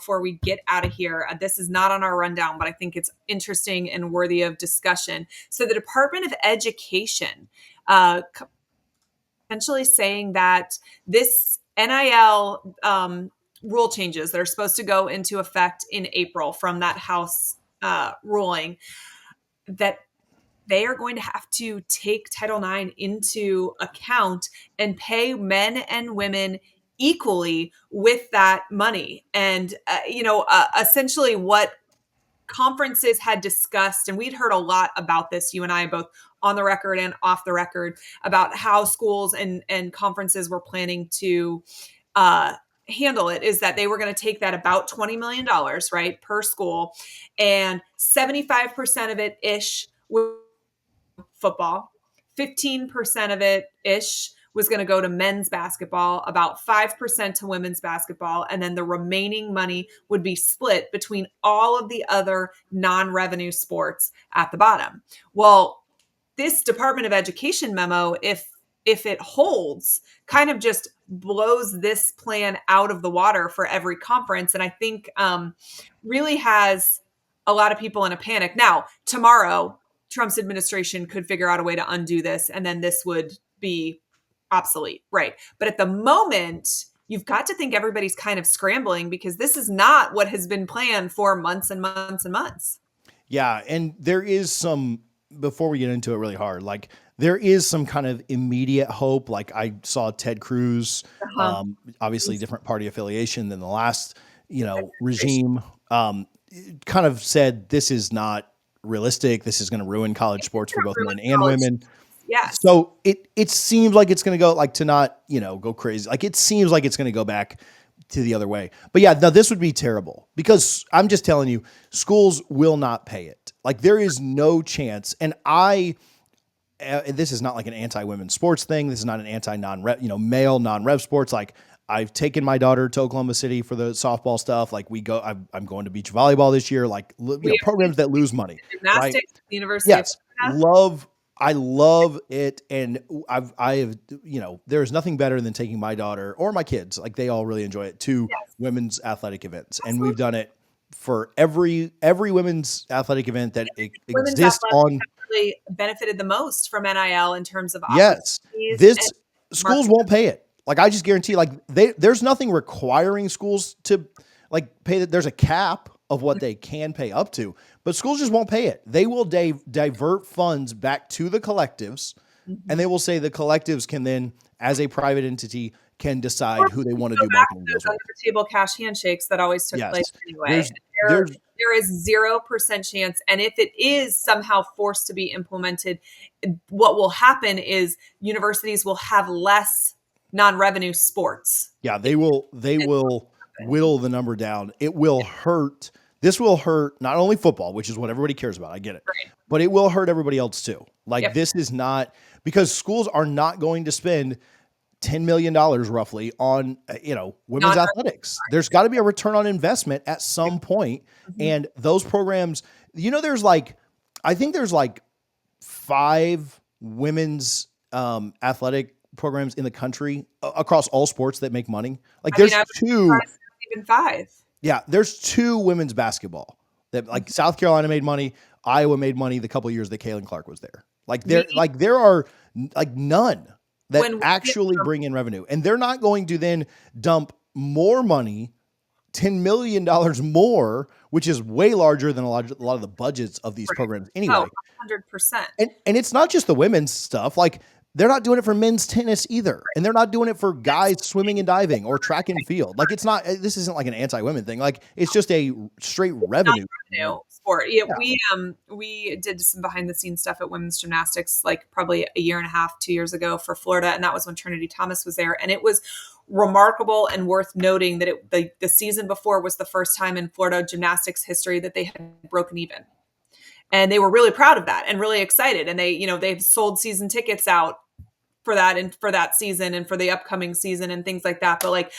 before we get out of here. This is not on our rundown, but I think it's interesting and worthy of discussion. So the Department of Education essentially saying that this NIL rule changes that are supposed to go into effect in April from that House ruling, that they are going to have to take Title IX into account and pay men and women equally with that money. And, essentially what conferences had discussed, and we'd heard a lot about this, you and I both on the record and off the record, about how schools and conferences were planning to handle it, is that they were going to take that about $20 million, right, per school, and 75% of it ish was football, 15% of it ish was going to go to men's basketball, about 5% to women's basketball, and then the remaining money would be split between all of the other non-revenue sports at the bottom. Well, this Department of Education memo, if it holds, kind of just blows this plan out of the water for every conference, and I think really has a lot of people in a panic. Now, tomorrow, Trump's administration could figure out a way to undo this, and then this would be obsolete, right? But at the moment, you've got to think everybody's kind of scrambling because this is not what has been planned for months and months and months. Yeah, and there is some, before we get into it really hard, like there is some kind of immediate hope. Like I saw Ted Cruz, obviously different party affiliation than the last, regime, kind of said this is not realistic. This is going to ruin college sports for both men and women. Yes. So it seems like it's going to go like to not, go crazy. Like it seems like it's going to go back to the other way. But yeah, now this would be terrible because I'm just telling you, schools will not pay it. Like there is no chance. And this is not like an anti-women's sports thing. This is not an anti-non-rev, male non-rev sports. Like I've taken my daughter to Oklahoma City for the softball stuff. Like I'm going to beach volleyball this year. Like programs that lose money. Gymnastics, right? University. Yes, I love it. And I have, there's nothing better than taking my daughter or my kids, like they all really enjoy it, to women's athletic events. Absolutely. And we've done it for every women's athletic event that exists on. Really benefited the most from NIL in terms of schools won't pay it. Like I just guarantee, like there's nothing requiring schools to like pay that. There's a cap of what they can pay up to, but schools just won't pay it. They will divert funds back to the collectives, and they will say the collectives can then, as a private entity, can decide who they want to do marketing deals with. Under the table cash handshakes that always took place anyway. There is 0% chance. And if it is somehow forced to be implemented, what will happen is universities will have less non-revenue sports. Yeah, they will whittle the number down. It will hurt. This will hurt not only football, which is what everybody cares about. I get it. Right. But it will hurt everybody else too. Like this is not, because schools are not going to spend $10 million roughly on, women's athletics. There's got to be a return on investment at some point. Mm-hmm. And those programs, I think there's 5 women's athletic programs in the country across all sports that make money. Like there's 2, even 5. Yeah. There's 2 women's basketball that South Carolina made money. Iowa made money the couple of years that Kaylin Clark was there. There are none that actually bring in revenue, and they're not going to then dump more money, $10 million more, which is way larger than a lot of the budgets of these programs anyway. 100%. And it's not just the women's stuff. Like they're not doing it for men's tennis either. And they're not doing it for guys swimming and diving or track and field. Like this isn't like an anti-women thing. Like it's just a straight revenue sport. Yeah. We did some behind the scenes stuff at women's gymnastics, like probably a year and a half, 2 years ago for Florida. And that was when Trinity Thomas was there. And it was remarkable and worth noting that the season before was the first time in Florida gymnastics history that they had broken even. And they were really proud of that and really excited. And they've sold season tickets out for that season and for the upcoming season and things like that. But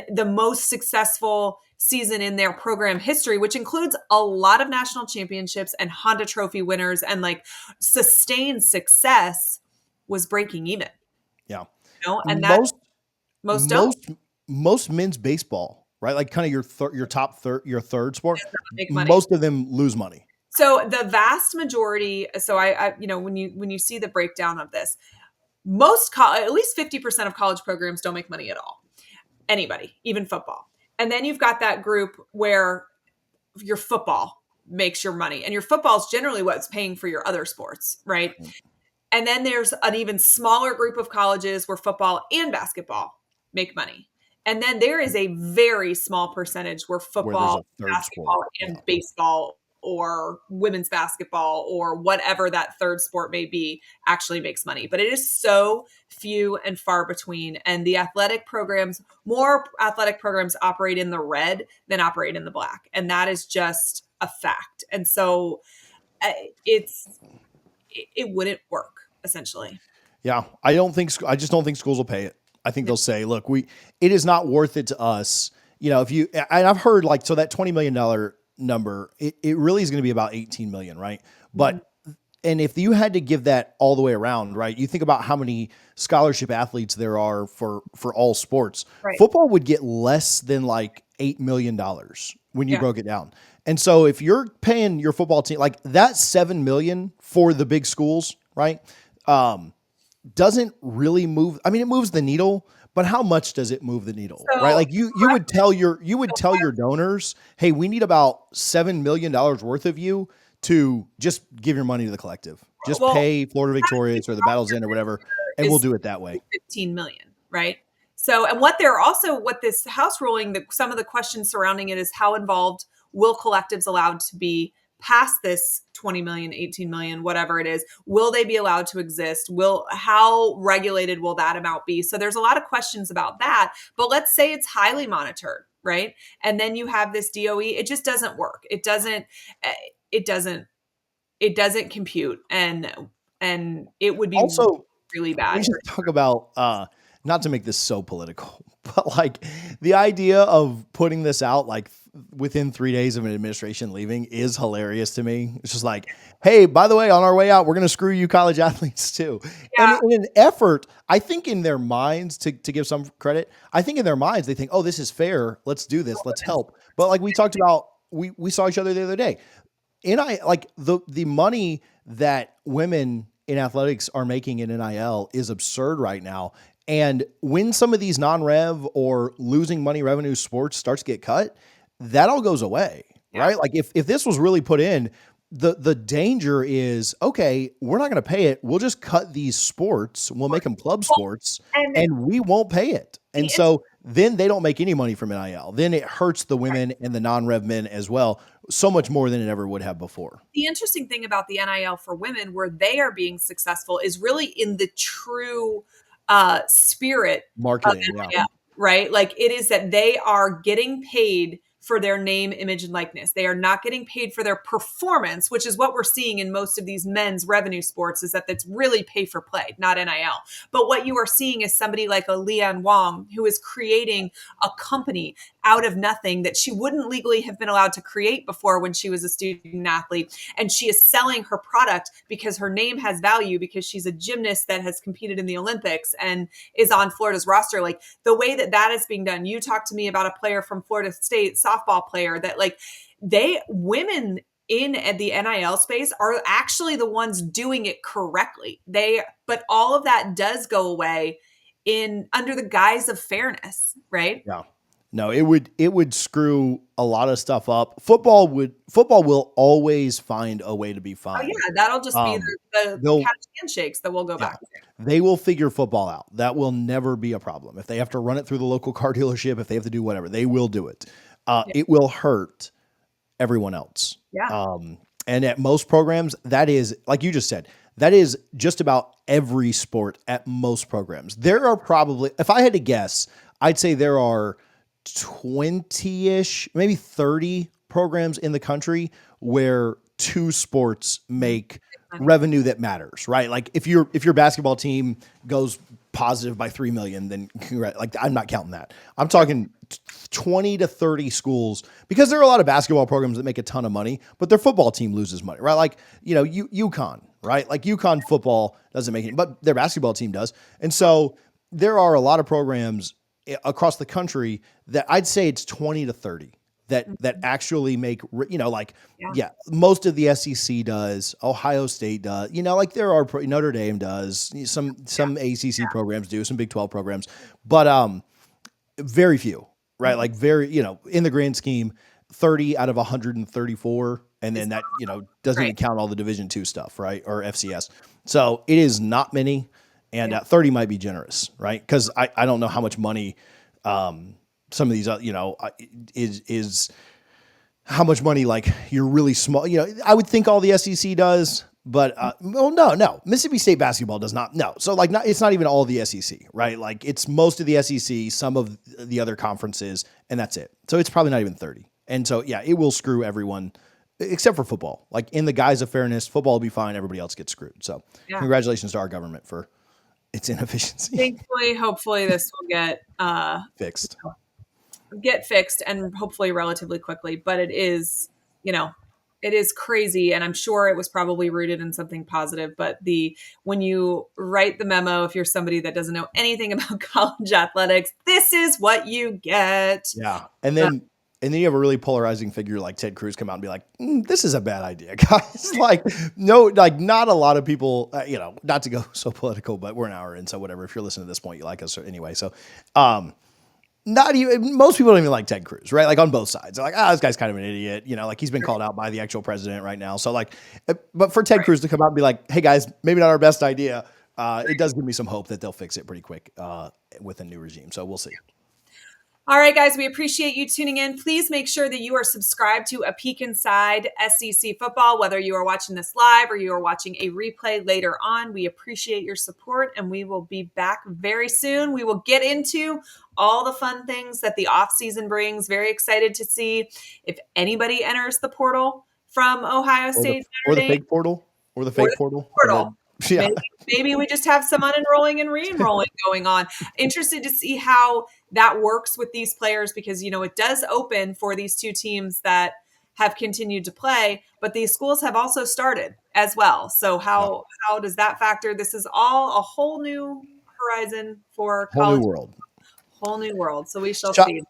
the most successful season in their program history, which includes a lot of national championships and Honda Trophy winners and sustained success, was breaking even. Yeah. And most men's baseball right? Like kind of your top third, your third sport. Make money. Most of them lose money. So the vast majority, so when you see the breakdown of this, at least 50% of college programs don't make money at all. Anybody, even football. And then you've got that group where your football makes your money, and your football is generally what's paying for your other sports, right? And then there's an even smaller group of colleges where football and basketball make money. And then there is a very small percentage where Where there's football, a third sport. basketball, Yeah. and baseball or women's basketball or whatever that third sport may be actually makes money. But it is so few and far between. And the more athletic programs operate in the red than operate in the black. And that is just a fact. And so uh, it's, it wouldn't work essentially. Yeah, I just don't think schools will pay it. I think they'll say, look, it is not worth it to us. You know, if you, and I've heard like, so that $20 million number, it really is going to be about 18 million, right? Mhm. But, and if you had to give that all the way around, right? You think about how many scholarship athletes there are for all sports. Right. Football would get less than like $8 million when you Yeah. broke it down. And so if you're paying your football team like that 7 million for the big schools, right? Doesn't really move. I mean, it moves the needle, but how much does it move the needle, So right? Like you would tell your donors, hey, we need about $7 million worth of you to just give your money to the collective. Just well, pay Florida Victorious or the Battles End or whatever, and we'll is do it that way. 15 million, right? So, and what this House ruling, some of the questions surrounding it is how involved will collectives allowed to be past this 20 million, 18 million, whatever it is? Will they be allowed to exist? How regulated will that amount be? So there's a lot of questions about that, but let's say it's highly monitored, right? And then you have this DOE, it just doesn't work. It doesn't, it doesn't compute, and it would be Also, really we bad. should talk about not to make this so political, but like the idea of putting this out like within 3 days of an administration leaving is hilarious to me. It's just like, hey, by the way, on our way out, we're going to screw you college athletes too. And Yeah, in an effort, I think in their minds, to give some credit, I think in their minds they think, oh, this is fair. Let's do this. Let's help. But like we talked about, we saw each other the other day. Like the money that women in athletics are making in NIL is absurd right now. And when some of these non-rev or losing money revenue sports starts to get cut, that all goes away, yeah. right? Like if this was really put in, the danger is, okay, we're not going to pay it. We'll just cut these sports. We'll make them club Well, sports and and we won't pay it. And the so then they don't make any money from NIL. Then it hurts the women and the non-rev men as well, so much more than it ever would have before. the interesting thing about the NIL for women, where they are being successful, is really in the true spirit of Marketing, yeah. NIL, right? Like it is that they are getting paid for their name, image, and likeness. They are not getting paid for their performance, which is what we're seeing in most of these men's revenue sports, is that it's really pay for play, not NIL. But what you are seeing is somebody like a Leanne Wong, who is creating a company out of nothing that she wouldn't legally have been allowed to create before when she was a student athlete. And she is selling her product because her name has value, because she's a gymnast that has competed in the Olympics and is on Florida's roster. Like the way that that is being done. You talked to me about a player from Florida State, softball player, that like women in the NIL space are actually the ones doing it correctly. But all of that does go away in under the guise of fairness, right? Yeah. No, it would screw a lot of stuff up. Football will always find a way to be Oh fine. yeah, that'll just be the They'll catch handshakes that we'll go Yeah. back to. They will figure football out. That will never be a problem. If they have to run it through the local car dealership, if they have to do whatever, they will do it. Yeah. It will hurt everyone else. Yeah. And at most programs, that is, like you just said, that is just about every sport at most programs. There are probably, if I had to guess, I'd say there are 20-ish, maybe 30 programs in the country where two sports make revenue that matters, right? Like if your basketball team goes positive by 3 million, then like I'm not counting that. I'm talking 20 to 30 schools, because there are a lot of basketball programs that make a ton of money, but their football team loses money, right? Like, UConn, right? Like UConn football doesn't make it, but their basketball team does. And so there are a lot of programs across the country that I'd say it's 20 to 30 that actually make, like, Yeah. yeah, most of the SEC does, Ohio State does, like there are Notre Dame does, some ACC programs do, some Big 12 programs, but very few, right? Mhm. Like very, in the grand scheme, 30 out of 134. And Is then that, doesn't right. even count all the Division two stuff, right? Or FCS. So it is not many. And Yeah. 30 might be generous, right? Because I don't know how much money some of these, is how much money like you're really small. I would think all the SEC does, but well, no, Mississippi State basketball does not. No, so like it's not even all the SEC, right? Like it's most of the SEC, some of the other conferences, and that's it. So it's probably not even 30. And so yeah, it will screw everyone except for football. Like in the guise of fairness, football will be fine. Everybody else gets screwed. So Yeah. congratulations to our government for its inefficiency Thankfully, hopefully this will fixed. get fixed and hopefully relatively quickly. But it is, you know, it is crazy, and I'm sure it was probably rooted in something positive. But when you write the memo, if you're somebody that doesn't know anything about college athletics, this is what you get. Yeah. And then you have a really polarizing figure like Ted Cruz come out and be like, this is a bad idea, guys. Like, no, like not a lot of people, not to go so political, but we're an hour in. So whatever, if you're listening to this point, you like us anyway. So, not even most people don't even like Ted Cruz, right? Like on both sides. They're like, this guy's kind of an idiot. Like he's been called out by the actual president right now. So like, but for Ted Cruz to come out and be like, hey guys, maybe not our best idea. It does give me some hope that they'll fix it pretty quick with a new regime. So we'll see. All right, guys, we appreciate you tuning in. Please make sure that you are subscribed to A Peek Inside SEC Football, whether you are watching this live or you are watching a replay later on. We appreciate your support, and we will be back very soon. We will get into all the fun things that the offseason brings. Very excited to see if anybody enters the portal from Ohio Or the State or Notre the Dame fake portal or the or fake the portal or portal. the yeah. Maybe we just have some unenrolling and re-enrolling going on. Interested to see how that works with these players because it does open for these two teams that have continued to play, but these schools have also started as well. So Yeah. how does that factor? This is all a whole new horizon for Whole new college, world. whole new world. So we shall Shot see.